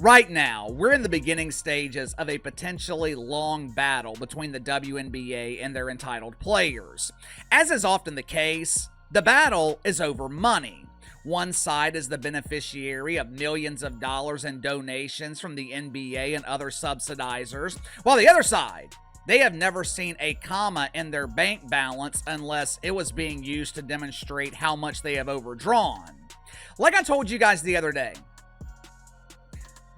Right now, we're in the beginning stages of a potentially long battle between the WNBA and their entitled players. As is often the case, the battle is over money. One side is the beneficiary of millions of dollars in donations from the NBA and other subsidizers, while the other side, they have never seen a comma in their bank balance unless it was being used to demonstrate how much they have overdrawn. Like I told you guys the other day,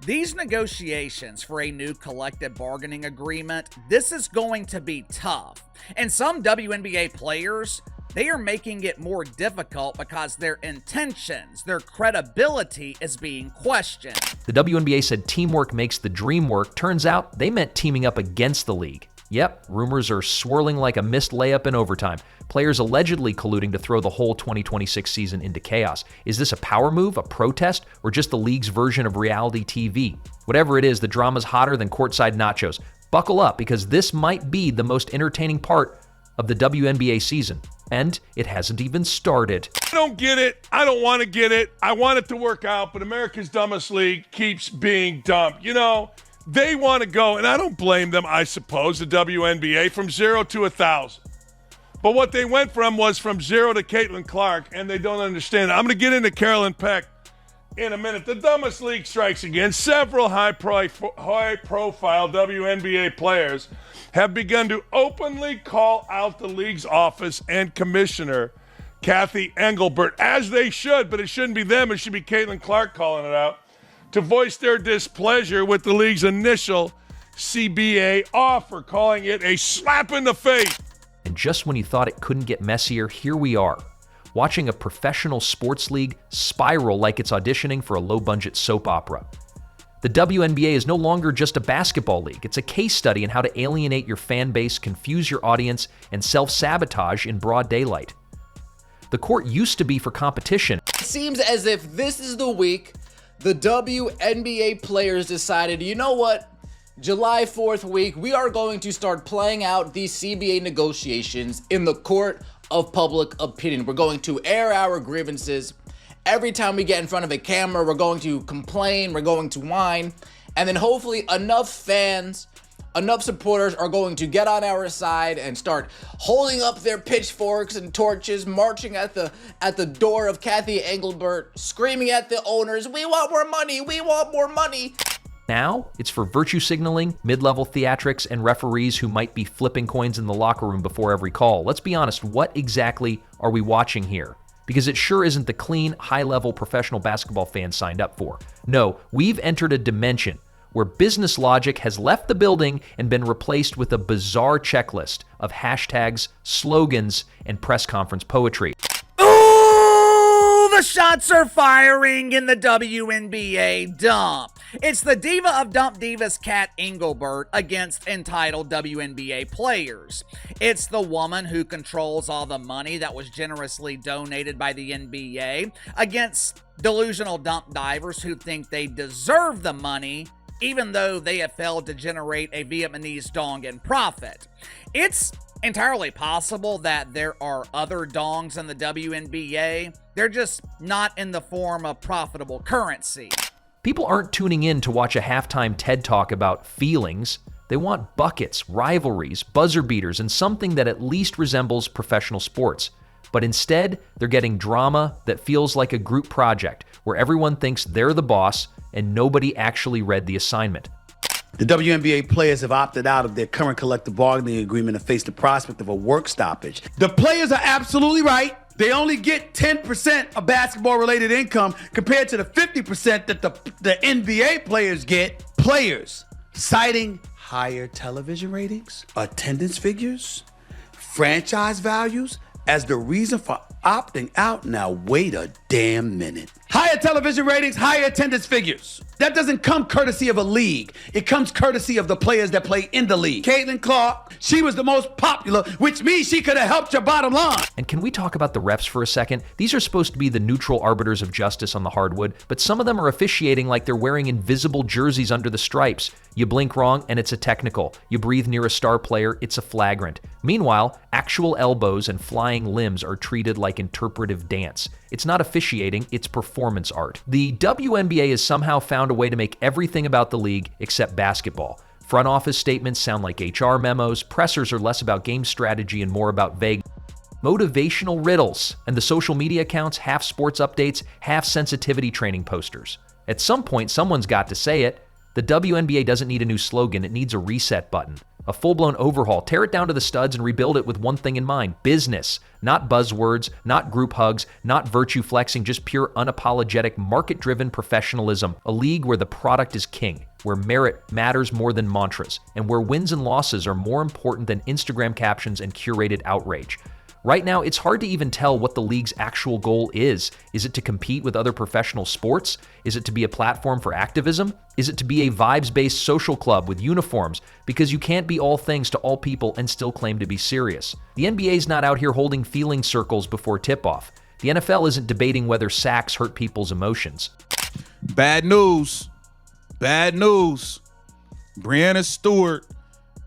these negotiations for a new collective bargaining agreement, this is going to be tough. And some WNBA players, they are making it more difficult because their intentions, their credibility is being questioned. The WNBA said teamwork makes the dream work. Turns out they meant teaming up against the league. Yep, rumors are swirling like a missed layup in overtime. Players allegedly colluding to throw the whole 2026 season into chaos. Is this a power move, a protest, or just the league's version of reality TV? Whatever it is, the drama's hotter than courtside nachos. Buckle up, because this might be the most entertaining part of the WNBA season. And it hasn't even started. I don't get it. I don't want to get it. I want it to work out, but America's dumbest league keeps being dumb. You know, they want to go, and I don't blame them, I suppose, the WNBA, from 0 to 1,000. But what they went from was from 0 to Caitlin Clark, and they don't understand it. I'm going to get into Carolyn Peck in a minute. The dumbest league strikes again. Several high-profile WNBA players have begun to openly call out the league's office and commissioner, Kathy Engelbert, as they should, but it shouldn't be them. It should be Caitlin Clark calling it out, to voice their displeasure with the league's initial CBA offer, calling it a slap in the face. And just when you thought it couldn't get messier, here we are, watching a professional sports league spiral like it's auditioning for a low-budget soap opera. The WNBA is no longer just a basketball league. It's a case study in how to alienate your fan base, confuse your audience, and self-sabotage in broad daylight. The court used to be for competition. It seems as if this is the week the WNBA players decided, you know what? July 4th week, we are going to start playing out these CBA negotiations in the court of public opinion. We're going to air our grievances. Every time we get in front of a camera, we're going to complain, we're going to whine, and then hopefully enough fans, enough supporters are going to get on our side and start holding up their pitchforks and torches, marching at the door of Kathy Engelbert, screaming at the owners, "We want more money, we want more money." Now, it's for virtue signaling, mid-level theatrics, and referees who might be flipping coins in the locker room before every call. Let's be honest, what exactly are we watching here? Because it sure isn't the clean, high-level professional basketball fans signed up for. No, we've entered a dimension where business logic has left the building and been replaced with a bizarre checklist of hashtags, slogans, and press conference poetry. Ooh, the shots are firing in the WNBA dump. It's the diva of dump divas, Kat Engelbert, against entitled WNBA players. It's the woman who controls all the money that was generously donated by the NBA against delusional dump divers who think they deserve the money even though they have failed to generate a Vietnamese dong in profit. It's entirely possible that there are other dongs in the WNBA. They're just not in the form of profitable currency. People aren't tuning in to watch a halftime TED Talk about feelings. They want buckets, rivalries, buzzer beaters, and something that at least resembles professional sports. But instead, they're getting drama that feels like a group project where everyone thinks they're the boss and nobody actually read the assignment. The WNBA players have opted out of their current collective bargaining agreement and face the prospect of a work stoppage. The players are absolutely right. They only get 10% of basketball-related income compared to the 50% that the NBA players get. Players citing higher television ratings, attendance figures, franchise values as the reason for opting out. Now, wait a damn minute. Higher television ratings, higher attendance figures. That doesn't come courtesy of a league. It comes courtesy of the players that play in the league. Caitlin Clark, she was the most popular, which means she could have helped your bottom line. And can we talk about the refs for a second? These are supposed to be the neutral arbiters of justice on the hardwood, but some of them are officiating like they're wearing invisible jerseys under the stripes. You blink wrong and it's a technical. You breathe near a star player, it's a flagrant. Meanwhile, actual elbows and flying limbs are treated like interpretive dance. It's not officiating, it's performance art. The WNBA has somehow found a way to make everything about the league except basketball. Front office statements sound like HR memos, pressers are less about game strategy and more about vague motivational riddles, and the social media accounts, half sports updates, half sensitivity training posters. At some point, someone's got to say it. The WNBA doesn't need a new slogan, it needs a reset button. A full-blown overhaul. Tear it down to the studs and rebuild it with one thing in mind: business. Not buzzwords, not group hugs, not virtue flexing, just pure unapologetic market-driven professionalism. A league where the product is king, where merit matters more than mantras, and where wins and losses are more important than Instagram captions and curated outrage. Right now, it's hard to even tell what the league's actual goal is. Is it to compete with other professional sports? Is it to be a platform for activism? Is it to be a vibes-based social club with uniforms? Because you can't be all things to all people and still claim to be serious. The NBA's not out here holding feeling circles before tip-off. The NFL isn't debating whether sacks hurt people's emotions. Bad news. Bad news. Breanna Stewart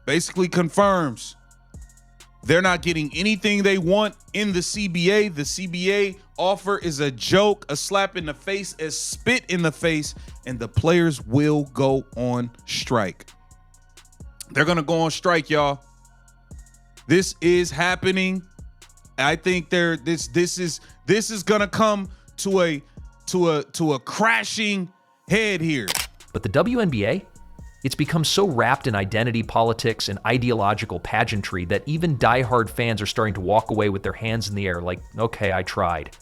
basically confirms they're not getting anything they want in the CBA. The CBA offer is a joke, a slap in the face, a spit in the face, and the players will go on strike. They're going to go on strike, y'all. This is happening. I think this is going to come to a crashing head here. But the WNBA? It's become so wrapped in identity politics and ideological pageantry that even diehard fans are starting to walk away with their hands in the air like, okay, I tried.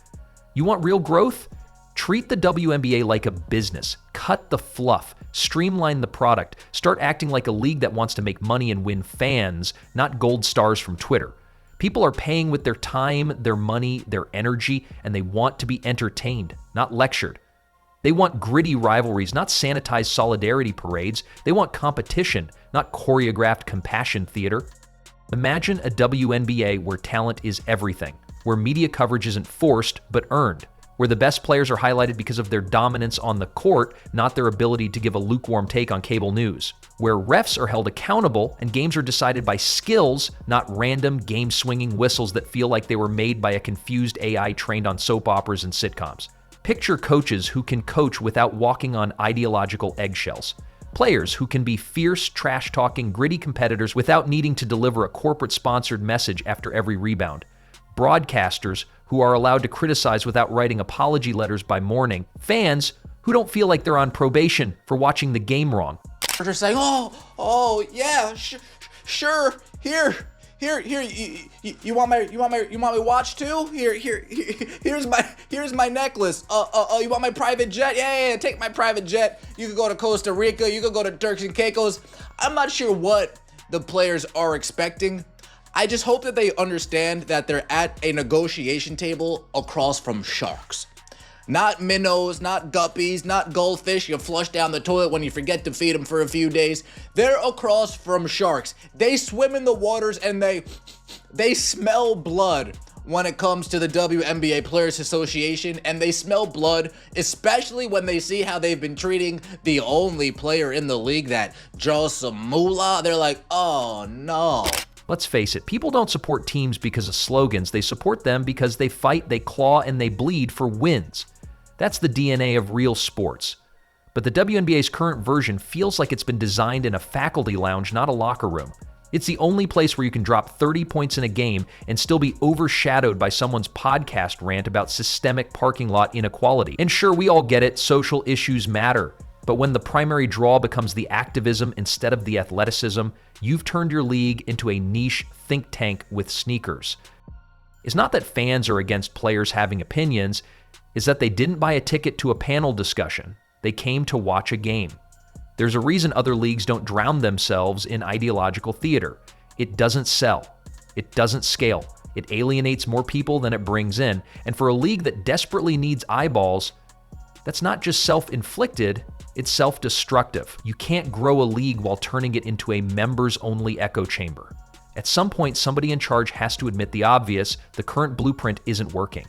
You want real growth? Treat the WNBA like a business. Cut the fluff. Streamline the product. Start acting like a league that wants to make money and win fans, not gold stars from Twitter. People are paying with their time, their money, their energy, and they want to be entertained, not lectured. They want gritty rivalries, not sanitized solidarity parades. They want competition, not choreographed compassion theater. Imagine a WNBA where talent is everything, where media coverage isn't forced but earned, where the best players are highlighted because of their dominance on the court, not their ability to give a lukewarm take on cable news, where refs are held accountable and games are decided by skills, not random game-swinging whistles that feel like they were made by a confused AI trained on soap operas and sitcoms. Picture coaches who can coach without walking on ideological eggshells. Players who can be fierce, trash-talking, gritty competitors without needing to deliver a corporate-sponsored message after every rebound. Broadcasters who are allowed to criticize without writing apology letters by morning. Fans who don't feel like they're on probation for watching the game wrong. They're saying, oh, yeah, sure, here. You want my watch too? Here's my necklace. You want my private jet? Yeah, take my private jet. You could go to Costa Rica. You could go to Turks and Caicos. I'm not sure what the players are expecting. I just hope that they understand that they're at a negotiation table across from sharks. Not minnows, not guppies, not goldfish you flush down the toilet when you forget to feed them for a few days. They're across from sharks. They swim in the waters and they smell blood when it comes to the WNBA Players Association, and they smell blood especially when they see how they've been treating the only player in the league that draws some moolah. They're like, oh no. Let's face it, people don't support teams because of slogans. They support them because they fight, they claw, and they bleed for wins. That's the DNA of real sports. But the WNBA's current version feels like it's been designed in a faculty lounge, not a locker room. It's the only place where you can drop 30 points in a game and still be overshadowed by someone's podcast rant about systemic parking lot inequality. And sure, we all get it, social issues matter. But when the primary draw becomes the activism instead of the athleticism, you've turned your league into a niche think tank with sneakers. It's not that fans are against players having opinions, it's that they didn't buy a ticket to a panel discussion. They came to watch a game. There's a reason other leagues don't drown themselves in ideological theater. It doesn't sell. It doesn't scale. It alienates more people than it brings in. And for a league that desperately needs eyeballs, that's not just self-inflicted, it's self-destructive. You can't grow a league while turning it into a members-only echo chamber. At some point, somebody in charge has to admit the obvious: the current blueprint isn't working.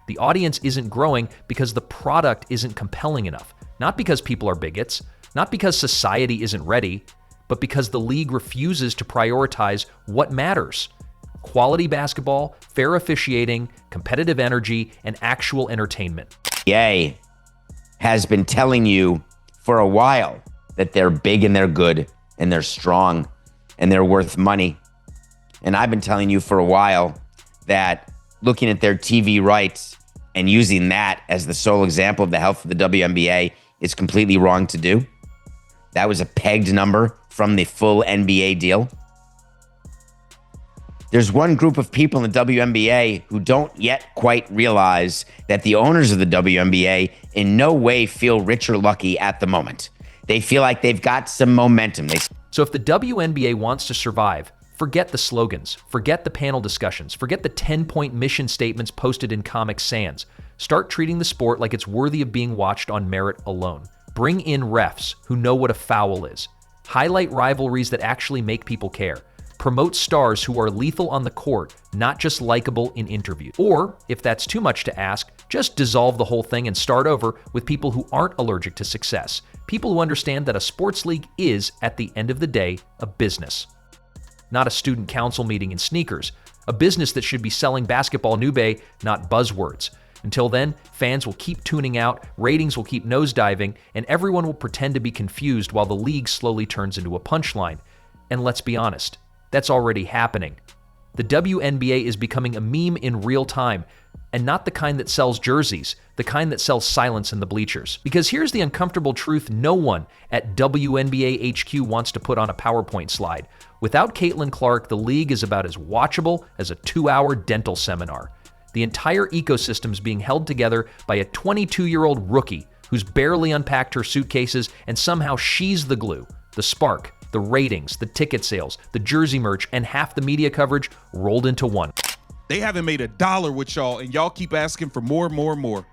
The audience isn't growing because the product isn't compelling enough. Not because people are bigots, not because society isn't ready, but because the league refuses to prioritize what matters. quality basketball, fair officiating, competitive energy, and actual entertainment. NBA has been telling you for a while that they're big and they're good and they're strong and they're worth money. And I've been telling you for a while that looking at their TV rights and using that as the sole example of the health of the WNBA is completely wrong to do. That was a pegged number from the full NBA deal. There's one group of people in the WNBA who don't yet quite realize that the owners of the WNBA in no way feel rich or lucky at the moment. They feel like they've got some momentum. So if the WNBA wants to survive, forget the slogans, forget the panel discussions, forget the 10-point mission statements posted in Comic Sans. Start treating the sport like it's worthy of being watched on merit alone. Bring in refs who know what a foul is. Highlight rivalries that actually make people care. Promote stars who are lethal on the court, not just likable in interviews. Or, if that's too much to ask, just dissolve the whole thing and start over with people who aren't allergic to success. People who understand that a sports league is, at the end of the day, a business. Not a student council meeting in sneakers. A business that should be selling basketball nube, not buzzwords. Until then, fans will keep tuning out, ratings will keep nosediving, and everyone will pretend to be confused while the league slowly turns into a punchline. And let's be honest, that's already happening. The WNBA is becoming a meme in real time, and not the kind that sells jerseys, the kind that sells silence in the bleachers. Because here's the uncomfortable truth no one at WNBA HQ wants to put on a PowerPoint slide. Without Caitlin Clark, the league is about as watchable as a 2-hour dental seminar. The entire ecosystem is being held together by a 22-year-old rookie who's barely unpacked her suitcases, and somehow she's the glue, the spark, the ratings, the ticket sales, the jersey merch, and half the media coverage rolled into one. They haven't made $1 with y'all, and y'all keep asking for more and more and more.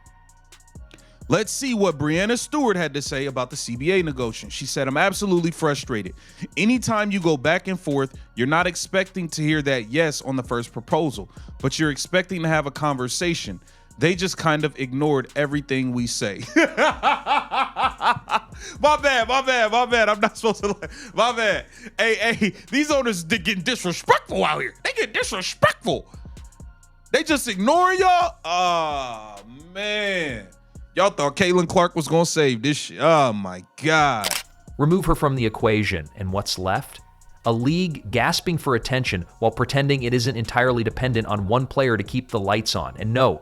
Let's see what Breanna Stewart had to say about the CBA negotiation. She said, "I'm absolutely frustrated. Anytime you go back and forth, you're not expecting to hear that yes on the first proposal, but you're expecting to have a conversation. They just kind of ignored everything we say." My bad. I'm not supposed to. My bad. Hey, these owners getting disrespectful out here. They get disrespectful. They just ignoring y'all. Oh, man. Y'all thought Caitlin Clark was going to save this shit. Oh, my God. Remove her from the equation, and what's left? A league gasping for attention while pretending it isn't entirely dependent on one player to keep the lights on. And no,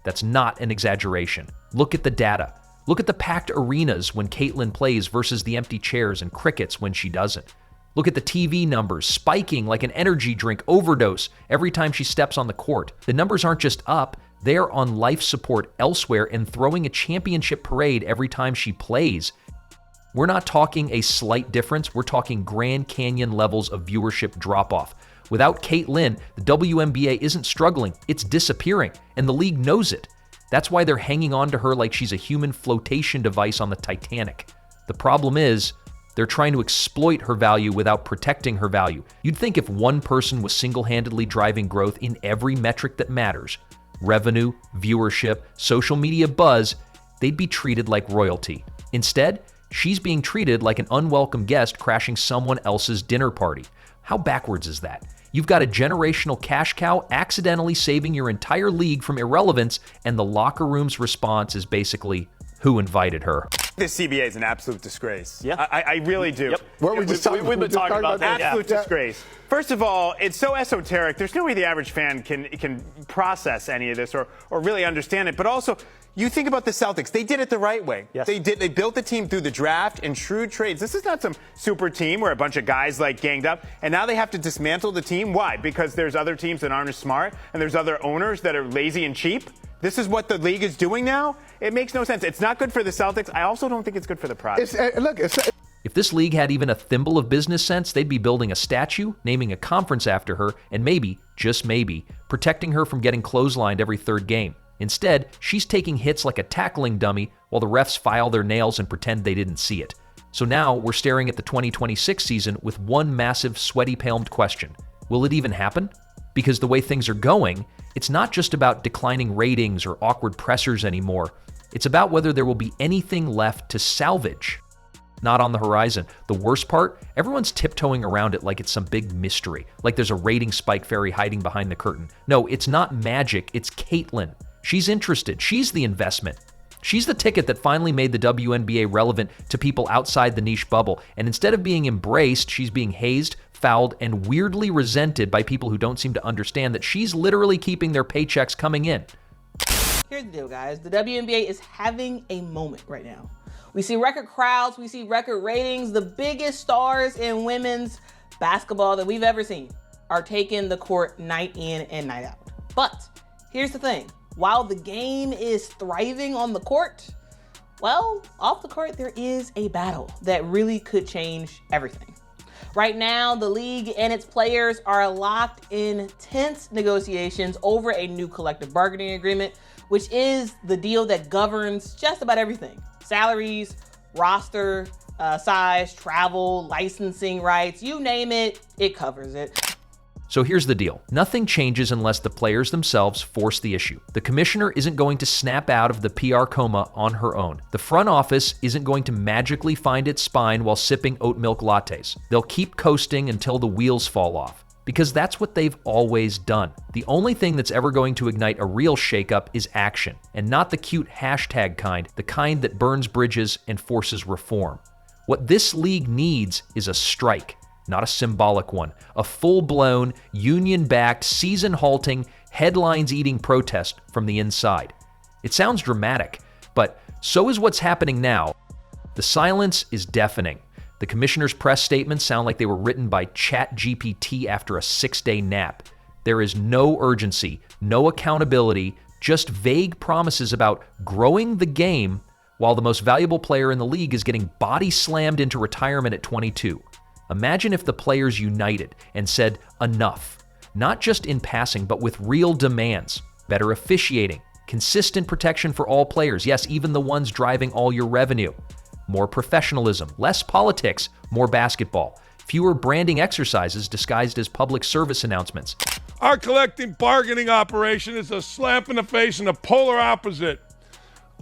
that's not an exaggeration. Look at the data. Look at the packed arenas when Caitlin plays versus the empty chairs and crickets when she doesn't. Look at the TV numbers spiking like an energy drink overdose every time she steps on the court. The numbers aren't just up, they're on life support elsewhere and throwing a championship parade every time she plays. We're not talking a slight difference, we're talking Grand Canyon levels of viewership drop-off. Without Caitlin, the WNBA isn't struggling, it's disappearing, and the league knows it. That's why they're hanging on to her like she's a human flotation device on the Titanic. The problem is, they're trying to exploit her value without protecting her value. You'd think if one person was single-handedly driving growth in every metric that matters, revenue, viewership, social media buzz, they'd be treated like royalty. Instead, she's being treated like an unwelcome guest crashing someone else's dinner party. How backwards is that? You've got a generational cash cow accidentally saving your entire league from irrelevance, and the locker room's response is basically, who invited her? This CBA is an absolute disgrace. Yeah. I really do. Yep. We've been talking about that. Absolute disgrace. First of all, it's so esoteric. There's no way the average fan can process any of this or really understand it. But also, you think about the Celtics. They did it the right way. Yes. They built the team through the draft and shrewd trades. This is not some super team where a bunch of guys like ganged up, and now they have to dismantle the team. Why? Because there's other teams that aren't as smart, and there's other owners that are lazy and cheap. This is what the league is doing now? It makes no sense. It's not good for the Celtics. I also don't think it's good for the product. If this league had even a thimble of business sense, they'd be building a statue, naming a conference after her, and maybe, just maybe, protecting her from getting clotheslined every third game. Instead, she's taking hits like a tackling dummy while the refs file their nails and pretend they didn't see it. So now we're staring at the 2026 season with one massive, sweaty-palmed question. Will it even happen? Because the way things are going, it's not just about declining ratings or awkward pressers anymore. It's about whether there will be anything left to salvage. Not on the horizon. The worst part, everyone's tiptoeing around it like it's some big mystery, like there's a rating spike fairy hiding behind the curtain. No, it's not magic, it's Caitlyn. She's interested. She's the investment. She's the ticket that finally made the WNBA relevant to people outside the niche bubble, and instead of being embraced, she's being hazed, fouled, and weirdly resented by people who don't seem to understand that she's literally keeping their paychecks coming in. Here's the deal, guys. The WNBA is having a moment right now. We see record crowds, we see record ratings. The biggest stars in women's basketball that we've ever seen are taking the court night in and night out. But here's the thing. While the game is thriving on the court, well, off the court, there is a battle that really could change everything. Right now, the league and its players are locked in tense negotiations over a new collective bargaining agreement, which is the deal that governs just about everything. Salaries, roster size, travel, licensing rights, you name it, it covers it. So here's the deal. Nothing changes unless the players themselves force the issue. The commissioner isn't going to snap out of the PR coma on her own. The front office isn't going to magically find its spine while sipping oat milk lattes. They'll keep coasting until the wheels fall off, because that's what they've always done. The only thing that's ever going to ignite a real shakeup is action, and not the cute hashtag kind, the kind that burns bridges and forces reform. What this league needs is a strike. Not a symbolic one, a full-blown, union-backed, season-halting, headlines-eating protest from the inside. It sounds dramatic, but so is what's happening now. The silence is deafening. The commissioner's press statements sound like they were written by ChatGPT after a 6-day nap. There is no urgency, no accountability, just vague promises about growing the game while the most valuable player in the league is getting body slammed into retirement at 22. Imagine if the players united and said enough, not just in passing, but with real demands. Better officiating, consistent protection for all players, yes, even the ones driving all your revenue. More professionalism, less politics, more basketball. Fewer branding exercises disguised as public service announcements. Our collective bargaining operation is a slap in the face and the polar opposite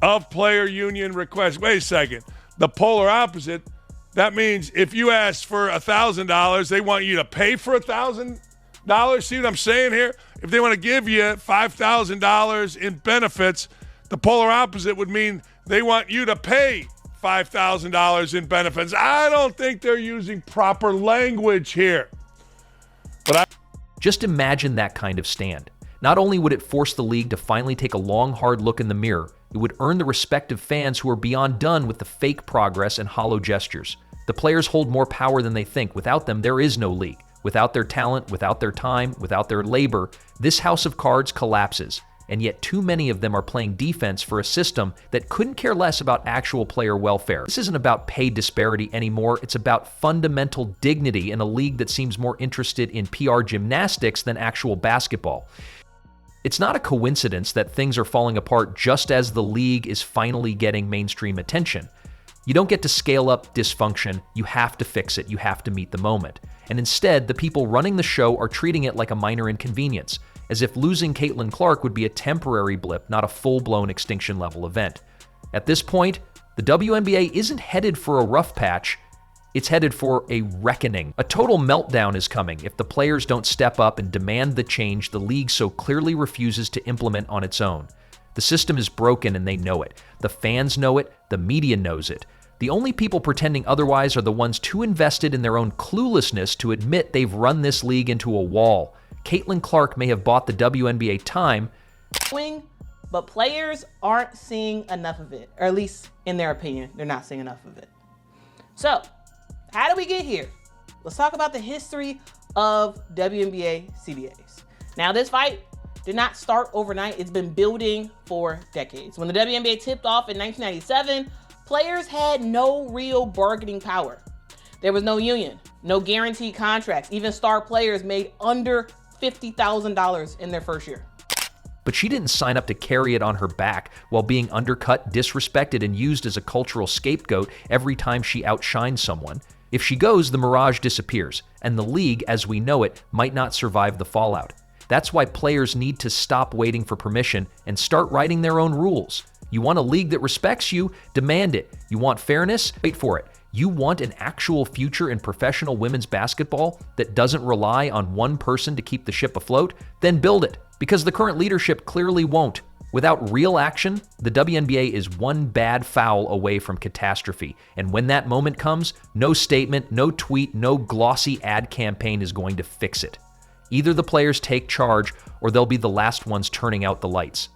of player union requests. Wait a second. The polar opposite? That means if you ask for $1,000, they want you to pay for $1,000. See what I'm saying here? If they want to give you $5,000 in benefits, the polar opposite would mean they want you to pay $5,000 in benefits. I don't think they're using proper language here. Just imagine that kind of stand. Not only would it force the league to finally take a long, hard look in the mirror, it would earn the respect of fans who are beyond done with the fake progress and hollow gestures. The players hold more power than they think. Without them, there is no league. Without their talent, without their time, without their labor, this house of cards collapses. And yet too many of them are playing defense for a system that couldn't care less about actual player welfare. This isn't about pay disparity anymore. It's about fundamental dignity in a league that seems more interested in PR gymnastics than actual basketball. It's not a coincidence that things are falling apart just as the league is finally getting mainstream attention. You don't get to scale up dysfunction, you have to fix it, you have to meet the moment. And instead, the people running the show are treating it like a minor inconvenience, as if losing Caitlyn Clark would be a temporary blip, not a full-blown extinction-level event. At this point, the WNBA isn't headed for a rough patch, it's headed for a reckoning. A total meltdown is coming if the players don't step up and demand the change the league so clearly refuses to implement on its own. The system is broken and they know it. The fans know it, the media knows it. The only people pretending otherwise are the ones too invested in their own cluelessness to admit they've run this league into a wall. Caitlyn Clark may have bought the WNBA time, but players aren't seeing enough of it, or at least in their opinion, they're not seeing enough of it. So, how did we get here? Let's talk about the history of WNBA CBAs. Now, this fight did not start overnight. It's been building for decades. When the WNBA tipped off in 1997, players had no real bargaining power. There was no union, no guaranteed contracts. Even star players made under $50,000 in their first year. But she didn't sign up to carry it on her back while being undercut, disrespected, and used as a cultural scapegoat every time she outshined someone. If she goes, the mirage disappears, and the league, as we know it, might not survive the fallout. That's why players need to stop waiting for permission and start writing their own rules. You want a league that respects you? Demand it. You want fairness? Wait for it. You want an actual future in professional women's basketball that doesn't rely on one person to keep the ship afloat? Then build it, because the current leadership clearly won't. Without real action, the WNBA is one bad foul away from catastrophe. And when that moment comes, no statement, no tweet, no glossy ad campaign is going to fix it. Either the players take charge or they'll be the last ones turning out the lights.